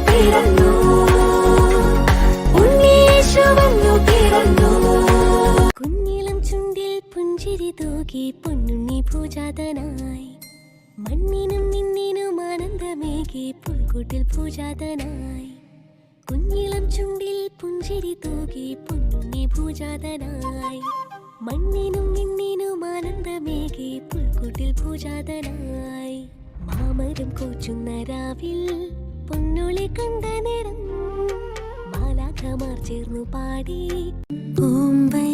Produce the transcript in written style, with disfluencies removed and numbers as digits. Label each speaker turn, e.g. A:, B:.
A: പിറന്നു ഉണ്ണീശു വന്നു പിറന്നു. കുഞ്ഞിളം ചുണ്ടിൽ പുഞ്ചിരി തൂകി പൊന്നുണ്ണി പൂജാതനായി മണ്ണിനും നിന്നിനും ആനന്ദമേകി പുൽക്കൂട്ടിൽ പൂജാതനായി. കുഞ്ഞിളം ചുണ്ടിൽ പുഞ്ചിരി തൂകി പൊന്നുണ്ണി പൂജാതനായി മണ്ണിനും നിന്നിനും ആനന്ദമേകി പുൽക്കൂട്ടിൽ പൂജാതനായി. മാമരം കോച്ചുന്ന രാവിൽ പൊന്നോളെ കണ്ട നേരം മാലാഖമാർ ചേർന്നു പാടി. ഓം വൈ